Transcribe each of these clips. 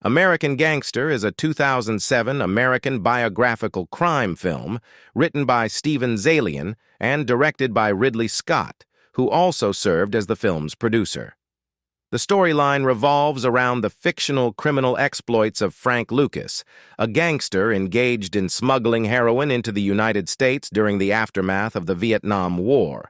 American Gangster is a 2007 American biographical crime film written by Steven Zaillian and directed by Ridley Scott, who also served as the film's producer. The storyline revolves around the fictional criminal exploits of Frank Lucas, a gangster engaged in smuggling heroin into the United States during the aftermath of the Vietnam War.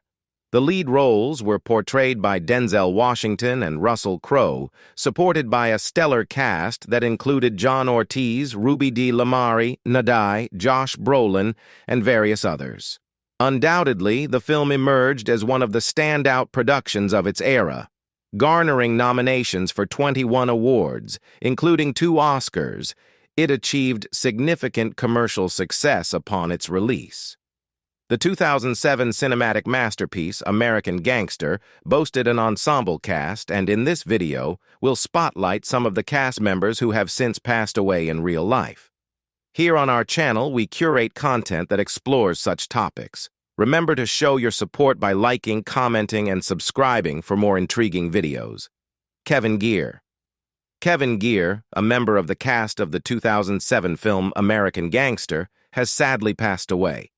The lead roles were portrayed by Denzel Washington and Russell Crowe, supported by a stellar cast that included John Ortiz, Ruby Dee Lamari, Nadai, Josh Brolin, and various others. Undoubtedly, the film emerged as one of the standout productions of its era, garnering nominations for 21 awards, including 2 Oscars. It achieved significant commercial success upon its release. The 2007 cinematic masterpiece, American Gangster, boasted an ensemble cast, and in this video, we'll spotlight some of the cast members who have since passed away in real life. Here on our channel, we curate content that explores such topics. Remember to show your support by liking, commenting, and subscribing for more intriguing videos. Kevin Geer. Kevin Geer, a member of the cast of the 2007 film American Gangster, has sadly passed away.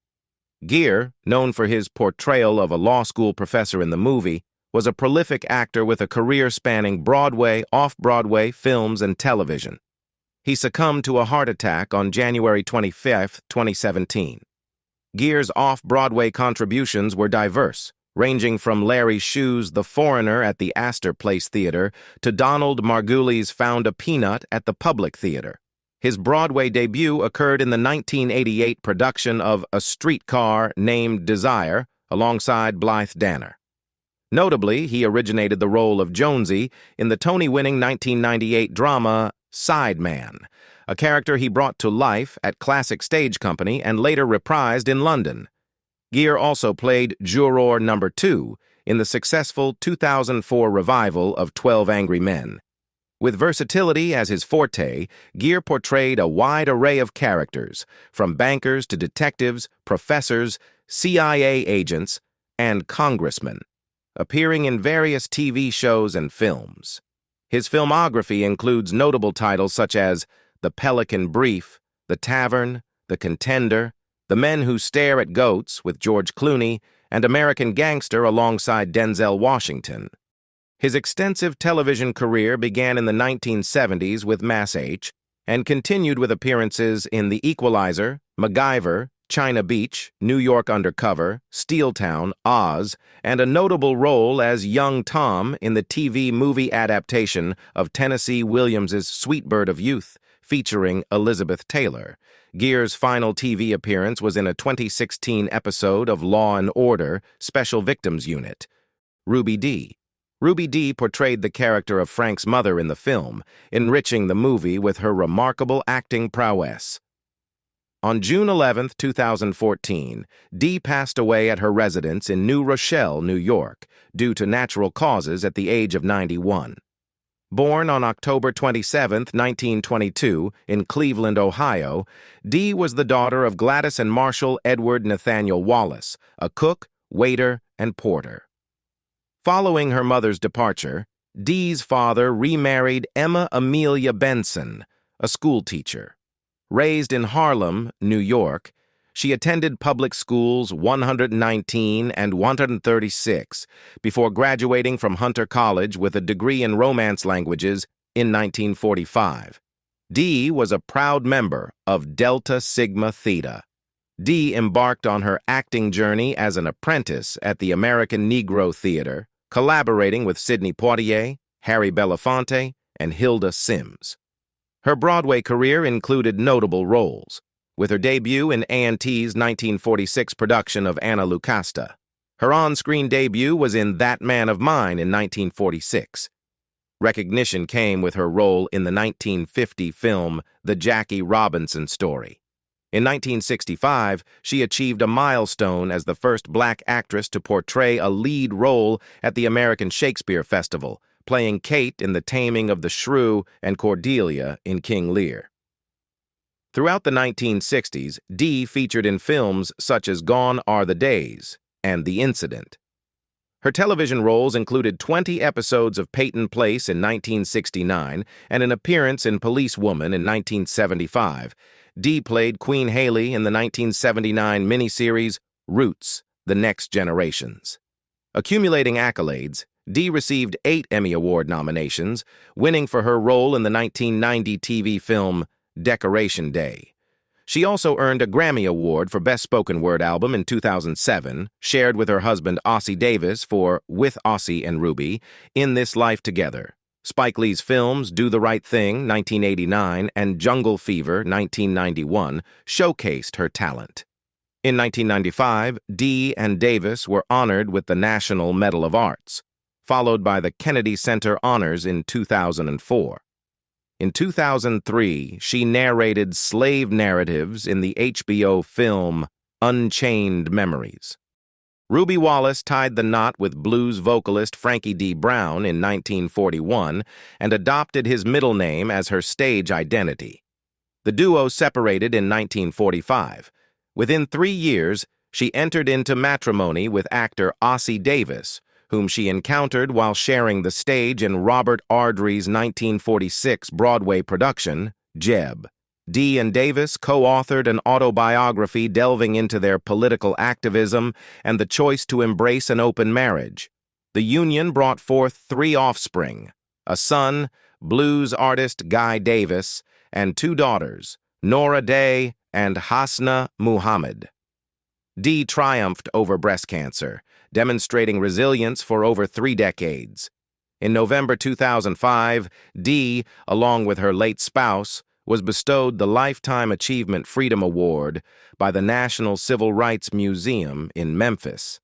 Geer, known for his portrayal of a law school professor in the movie, was a prolific actor with a career spanning Broadway, off-Broadway, films, and television. He succumbed to a heart attack on January 25, 2017. Geer's off-Broadway contributions were diverse, ranging from Larry Shue's The Foreigner at the Astor Place Theater to Donald Margulies' Found a Peanut at the Public Theater. His Broadway debut occurred in the 1988 production of A Streetcar Named Desire alongside Blythe Danner. Notably, he originated the role of Jonesy in the Tony-winning 1998 drama Sideman, a character he brought to life at Classic Stage Company and later reprised in London. Geer also played Juror No. 2 in the successful 2004 revival of 12 Angry Men. With versatility as his forte, Geer portrayed a wide array of characters, from bankers to detectives, professors, CIA agents, and congressmen, appearing in various TV shows and films. His filmography includes notable titles such as The Pelican Brief, The Tavern, The Contender, The Men Who Stare at Goats with George Clooney, and American Gangster alongside Denzel Washington. His extensive television career began in the 1970s with Mass H and continued with appearances in The Equalizer, MacGyver, China Beach, New York Undercover, Steel Town, Oz, and a notable role as young Tom in the TV movie adaptation of Tennessee Williams's Sweet Bird of Youth, featuring Elizabeth Taylor. Geer's final TV appearance was in a 2016 episode of Law & Order Special Victims Unit. Ruby Dee. Ruby Dee portrayed the character of Frank's mother in the film, enriching the movie with her remarkable acting prowess. On June 11, 2014, Dee passed away at her residence in New Rochelle, New York, due to natural causes at the age of 91. Born on October 27, 1922, in Cleveland, Ohio, Dee was the daughter of Gladys and Marshall Edward Nathaniel Wallace, a cook, waiter, and porter. Following her mother's departure, Dee's father remarried Emma Amelia Benson, a schoolteacher. Raised in Harlem, New York, she attended public schools 119 and 136 before graduating from Hunter College with a degree in Romance languages in 1945. Dee was a proud member of Delta Sigma Theta. Dee embarked on her acting journey as an apprentice at the American Negro Theater, collaborating with Sidney Poitier, Harry Belafonte, and Hilda Sims. Her Broadway career included notable roles, with her debut in A&T's 1946 production of Anna Lucasta. Her on-screen debut was in That Man of Mine in 1946. Recognition came with her role in the 1950 film The Jackie Robinson Story. In 1965, she achieved a milestone as the first black actress to portray a lead role at the American Shakespeare Festival, playing Kate in The Taming of the Shrew and Cordelia in King Lear. Throughout the 1960s, Dee featured in films such as Gone Are the Days and The Incident. Her television roles included 20 episodes of Peyton Place in 1969 and an appearance in Police Woman in 1975. Dee played Queen Haley in the 1979 miniseries Roots: The Next Generations. Accumulating accolades, Dee received 8 Emmy Award nominations, winning for her role in the 1990 TV film Decoration Day. She also earned a Grammy Award for Best Spoken Word Album in 2007, shared with her husband Ossie Davis for With Ossie and Ruby, In This Life Together. Spike Lee's films Do the Right Thing, 1989, and Jungle Fever, 1991, showcased her talent. In 1995, Dee and Davis were honored with the National Medal of Arts, followed by the Kennedy Center Honors in 2004. In 2003, she narrated slave narratives in the HBO film Unchained Memories. Ruby Wallace tied the knot with blues vocalist Frankie D. Brown in 1941 and adopted his middle name as her stage identity. The duo separated in 1945. Within 3 years, she entered into matrimony with actor Ossie Davis, whom she encountered while sharing the stage in Robert Ardrey's 1946 Broadway production, Jeb. Dee and Davis co-authored an autobiography delving into their political activism and the choice to embrace an open marriage. The union brought forth 3 offspring, a son, blues artist Guy Davis, and 2 daughters, Nora Day and Hasna Muhammad. Dee triumphed over breast cancer, demonstrating resilience for over 3 decades. In November 2005, Dee, along with her late spouse, was bestowed the Lifetime Achievement Freedom Award by the National Civil Rights Museum in Memphis.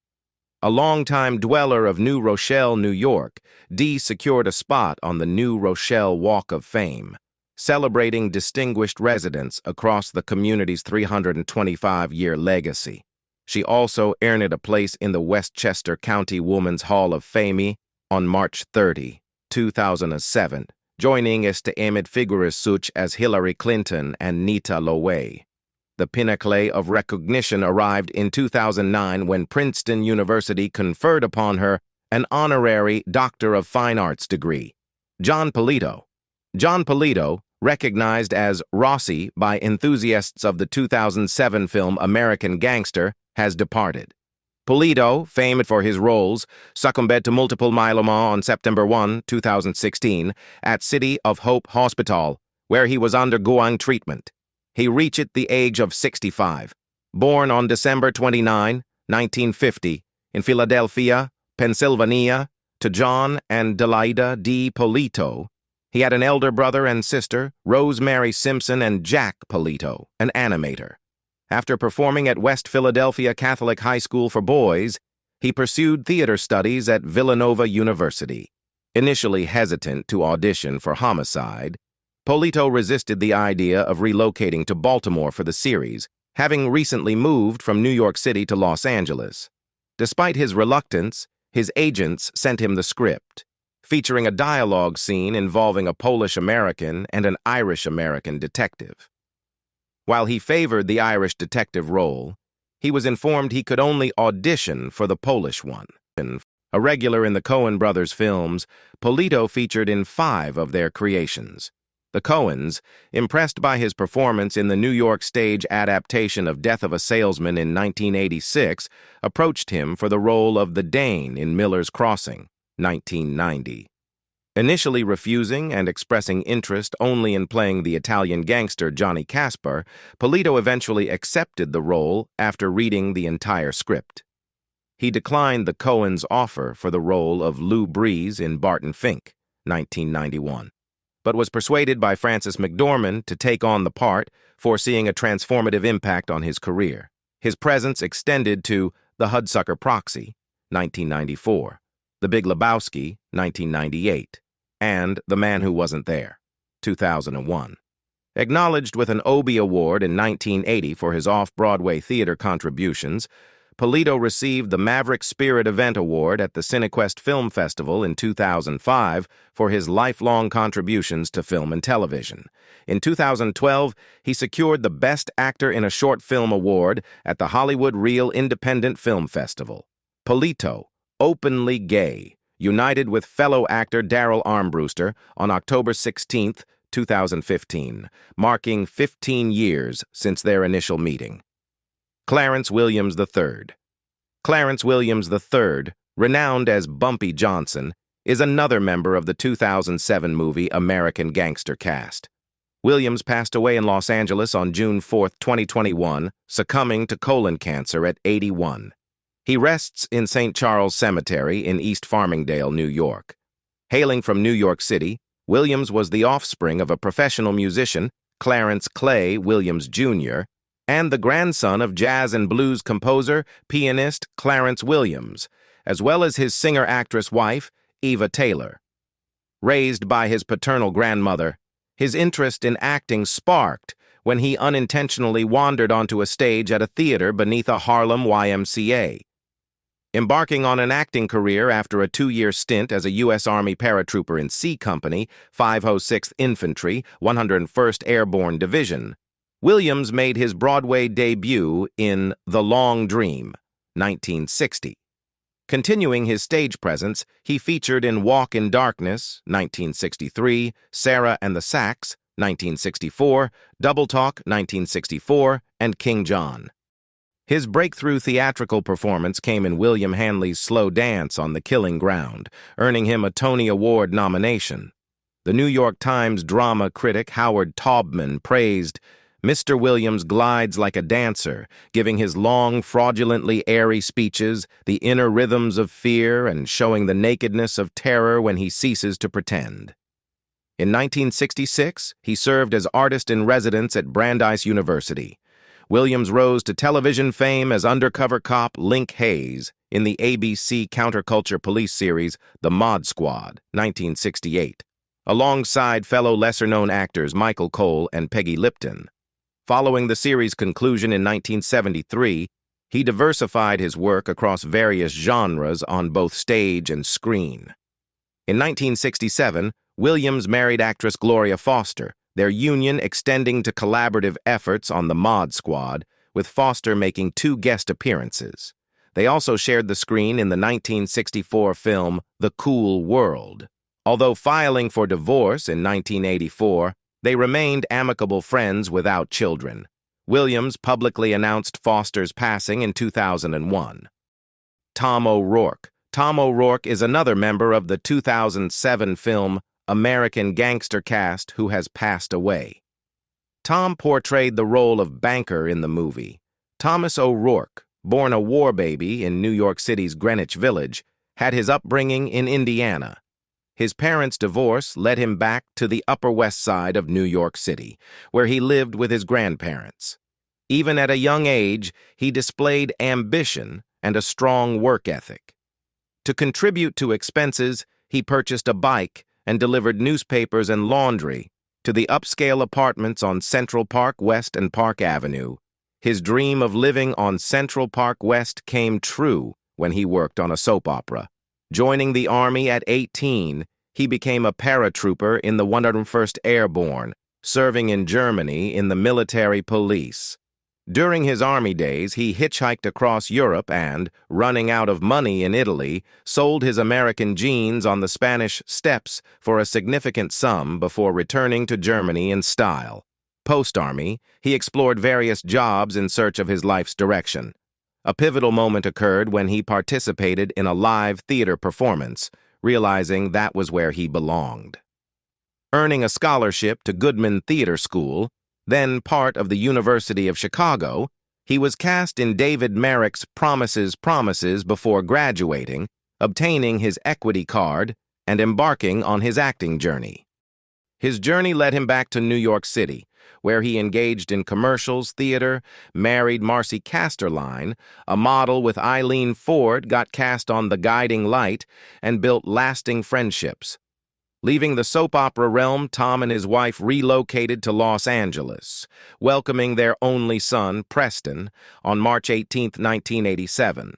A longtime dweller of New Rochelle, New York, Dee secured a spot on the New Rochelle Walk of Fame, celebrating distinguished residents across the community's 325-year legacy. She also earned a place in the Westchester County Women's Hall of Fame on March 30, 2007, joining esteemed figures such as Hillary Clinton and Nita Lowey. The pinnacle of recognition arrived in 2009 when Princeton University conferred upon her an honorary Doctor of Fine Arts degree. John Polito, recognized as Rossi by enthusiasts of the 2007 film American Gangster, has departed. Polito, famed for his roles, succumbed to multiple myeloma on September 1, 2016, at City of Hope Hospital, where he was undergoing treatment. He reached the age of 65. Born on December 29, 1950, in Philadelphia, Pennsylvania, to John and Delaida D. Polito, he had an elder brother and sister, Rosemary Simpson and Jack Polito, an animator. After performing at West Philadelphia Catholic High School for Boys, he pursued theater studies at Villanova University. Initially hesitant to audition for Homicide, Polito resisted the idea of relocating to Baltimore for the series, having recently moved from New York City to Los Angeles. Despite his reluctance, his agents sent him the script, featuring a dialogue scene involving a Polish-American and an Irish-American detective. While he favored the Irish detective role, he was informed he could only audition for the Polish one. A regular in the Coen brothers' films, Polito featured in 5 of their creations. The Coens, impressed by his performance in the New York stage adaptation of Death of a Salesman in 1986, approached him for the role of the Dane in Miller's Crossing, 1990. Initially refusing and expressing interest only in playing the Italian gangster Johnny Casper, Polito eventually accepted the role after reading the entire script. He declined the Coens' offer for the role of Lou Breeze in Barton Fink, 1991, but was persuaded by Frances McDormand to take on the part, foreseeing a transformative impact on his career. His presence extended to The Hudsucker Proxy, 1994, The Big Lebowski, 1998, and The Man Who Wasn't There, 2001. Acknowledged with an Obie Award in 1980 for his off-Broadway theater contributions, Polito received the Maverick Spirit Event Award at the Cinequest Film Festival in 2005 for his lifelong contributions to film and television. In 2012, he secured the Best Actor in a Short Film Award at the Hollywood Reel Independent Film Festival. Polito, openly gay, united with fellow actor Daryl Armbruster on October 16, 2015, marking 15 years since their initial meeting. Clarence Williams III. Clarence Williams III, renowned as Bumpy Johnson, is another member of the 2007 movie American Gangster cast. Williams passed away in Los Angeles on June 4, 2021, succumbing to colon cancer at 81. He rests in St. Charles Cemetery in East Farmingdale, New York. Hailing from New York City, Williams was the offspring of a professional musician, Clarence Clay Williams, Jr., and the grandson of jazz and blues composer, pianist Clarence Williams, as well as his singer-actress wife, Eva Taylor. Raised by his paternal grandmother, his interest in acting sparked when he unintentionally wandered onto a stage at a theater beneath a Harlem YMCA. Embarking on an acting career after a 2-year stint as a U.S. Army paratrooper in C Company, 506th Infantry, 101st Airborne Division, Williams made his Broadway debut in The Long Dream, 1960. Continuing his stage presence, he featured in Walk in Darkness, 1963, Sarah and the Sax, 1964, Double Talk, 1964, and King John. His breakthrough theatrical performance came in William Hanley's Slow Dance on the Killing Ground, earning him a Tony Award nomination. The New York Times drama critic Howard Taubman praised Mr. Williams glides like a dancer, giving his long, fraudulently airy speeches the inner rhythms of fear and showing the nakedness of terror when he ceases to pretend. In 1966, he served as artist-in-residence at Brandeis University. Williams rose to television fame as undercover cop Link Hayes in the ABC counterculture police series The Mod Squad, 1968, alongside fellow lesser-known actors Michael Cole and Peggy Lipton. Following the series' conclusion in 1973, he diversified his work across various genres on both stage and screen. In 1967, Williams married actress Gloria Foster, their union extending to collaborative efforts on The Mod Squad, with Foster making 2 guest appearances. They also shared the screen in the 1964 film The Cool World. Although filing for divorce in 1984, they remained amicable friends without children. Williams publicly announced Foster's passing in 2001. Tom O'Rourke. Tom O'Rourke is another member of the 2007 film American Gangster cast who has passed away. Tom portrayed the role of banker in the movie. Thomas O'Rourke, born a war baby in New York City's Greenwich Village, had his upbringing in Indiana. His parents' divorce led him back to the Upper West Side of New York City, where he lived with his grandparents. Even at a young age, he displayed ambition and a strong work ethic. To contribute to expenses, he purchased a bike and delivered newspapers and laundry to the upscale apartments on Central Park West and Park Avenue. His dream of living on Central Park West came true when he worked on a soap opera. Joining the Army at 18, he became a paratrooper in the 101st Airborne, serving in Germany in the military police. During his Army days, he hitchhiked across Europe and, running out of money in Italy, sold his American jeans on the Spanish steps for a significant sum before returning to Germany in style. Post-Army, he explored various jobs in search of his life's direction. A pivotal moment occurred when he participated in a live theater performance, realizing that was where he belonged. Earning a scholarship to Goodman Theater School, then part of the University of Chicago, he was cast in David Merrick's Promises, Promises before graduating, obtaining his equity card, and embarking on his acting journey. His journey led him back to New York City, where he engaged in commercials, theater, married Marcy Casterline, a model with Eileen Ford got cast on The Guiding Light, and built lasting friendships. Leaving the soap opera realm, Tom and his wife relocated to Los Angeles, welcoming their only son, Preston, on March 18, 1987.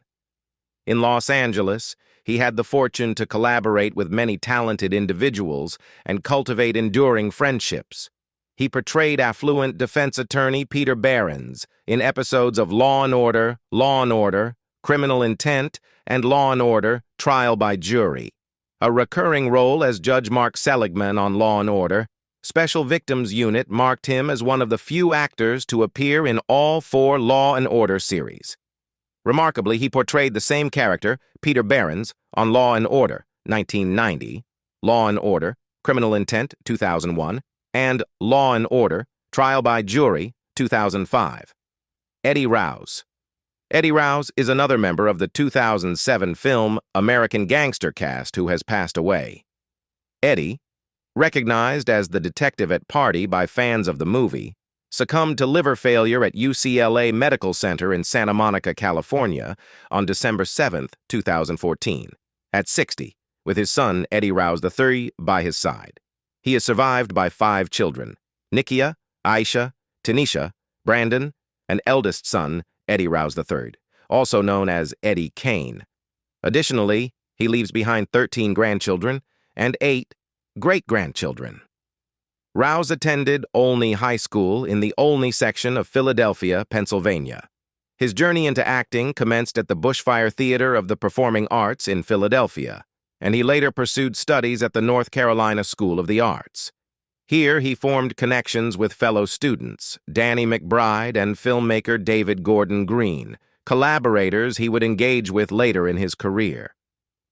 In Los Angeles, he had the fortune to collaborate with many talented individuals and cultivate enduring friendships. He portrayed affluent defense attorney Peter Behrens in episodes of Law & Order, Criminal Intent, and Law and Order, Trial by Jury. A recurring role as Judge Mark Seligman on Law and Order, Special Victims Unit marked him as one of the few actors to appear in all 4 Law and Order series. Remarkably, he portrayed the same character, Peter Behrens, on Law and Order, 1990, Law and Order, Criminal Intent, 2001, and Law and Order, Trial by Jury, 2005. Eddie Rouse. Eddie Rouse is another member of the 2007 film American Gangster cast who has passed away. Eddie, recognized as the detective at Party by fans of the movie, succumbed to liver failure at UCLA Medical Center in Santa Monica, California on December 7, 2014, at 60, with his son Eddie Rouse III by his side. He is survived by 5 children, Nikia, Aisha, Tanisha, Brandon, and eldest son Eddie Rouse III, also known as Eddie Kane. Additionally, he leaves behind 13 grandchildren and 8 great-grandchildren. Rouse attended Olney High School in the Olney section of Philadelphia, Pennsylvania. His journey into acting commenced at the Bushfire Theater of the Performing Arts in Philadelphia, and he later pursued studies at the North Carolina School of the Arts. Here, he formed connections with fellow students, Danny McBride and filmmaker David Gordon Green, collaborators he would engage with later in his career.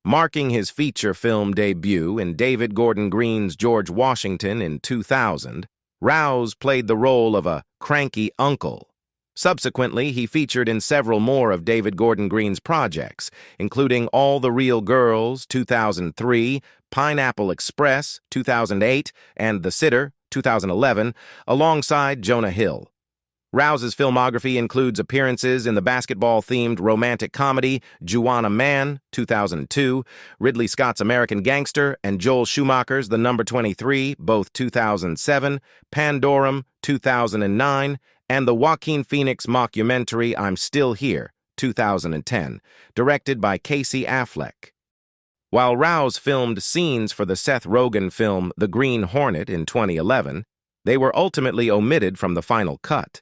Marking his feature film debut in David Gordon Green's George Washington in 2000, Rouse played the role of a cranky uncle. Subsequently, he featured in several more of David Gordon Green's projects, including All the Real Girls, 2003, Pineapple Express, 2008, and The Sitter, 2011, alongside Jonah Hill. Rouse's filmography includes appearances in the basketball-themed romantic comedy Juwanna Mann, 2002, Ridley Scott's American Gangster, and Joel Schumacher's The Number 23, both 2007, Pandorum, 2009, and the Joaquin Phoenix mockumentary I'm Still Here, 2010, directed by Casey Affleck. While Rouse filmed scenes for the Seth Rogen film The Green Hornet in 2011, they were ultimately omitted from the final cut.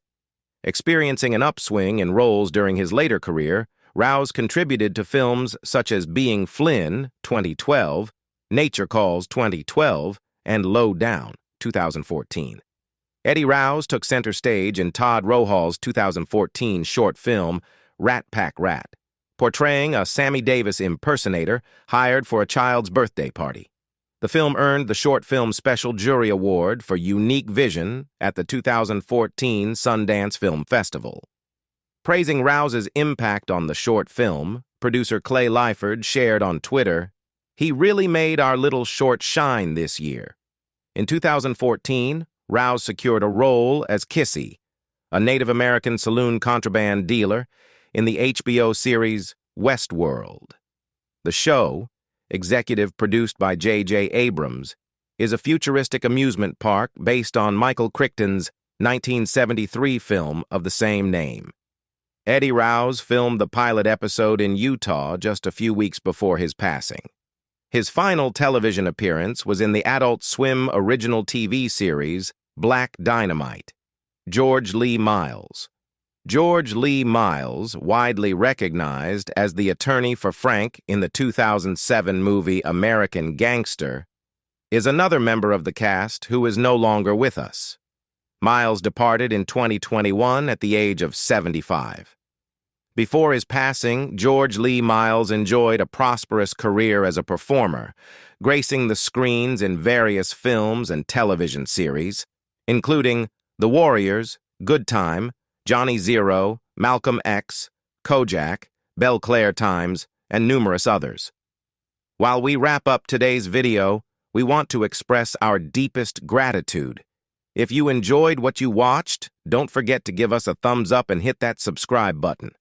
Experiencing an upswing in roles during his later career, Rouse contributed to films such as Being Flynn, 2012, Nature Calls, 2012, and Low Down, 2014. Eddie Rouse took center stage in Todd Rohal's 2014 short film Rat Pack Rat, portraying a Sammy Davis impersonator hired for a child's birthday party. The film earned the Short Film Special Jury Award for Unique Vision at the 2014 Sundance Film Festival. Praising Rouse's impact on the short film, producer Clay Lyford shared on Twitter, "He really made our little short shine this year." In 2014, Rouse secured a role as Kissy, a Native American saloon contraband dealer, in the HBO series Westworld. The show, executive produced by J.J. Abrams, is a futuristic amusement park based on Michael Crichton's 1973 film of the same name. Eddie Rouse filmed the pilot episode in Utah just a few weeks before his passing. His final television appearance was in the Adult Swim original TV series Black Dynamite. George Lee Miles. George Lee Miles, widely recognized as the attorney for Frank in the 2007 movie American Gangster, is another member of the cast who is no longer with us. Miles departed in 2021 at the age of 75. Before his passing, George Lee Miles enjoyed a prosperous career as a performer, gracing the screens in various films and television series, including The Warriors, Good Time, Johnny Zero, Malcolm X, Kojak, Belle Claire Times, and numerous others. While we wrap up today's video, we want to express our deepest gratitude. If you enjoyed what you watched, don't forget to give us a thumbs up and hit that subscribe button.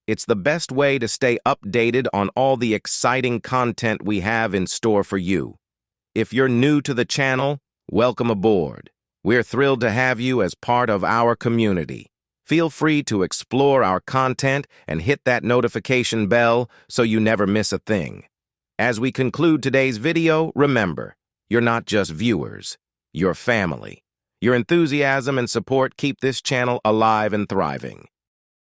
It's the best way to stay updated on all the exciting content we have in store for you. If you're new to the channel, welcome aboard. We're thrilled to have you as part of our community. Feel free to explore our content and hit that notification bell so you never miss a thing. As we conclude today's video, remember, you're not just viewers, you're family. Your enthusiasm and support keep this channel alive and thriving.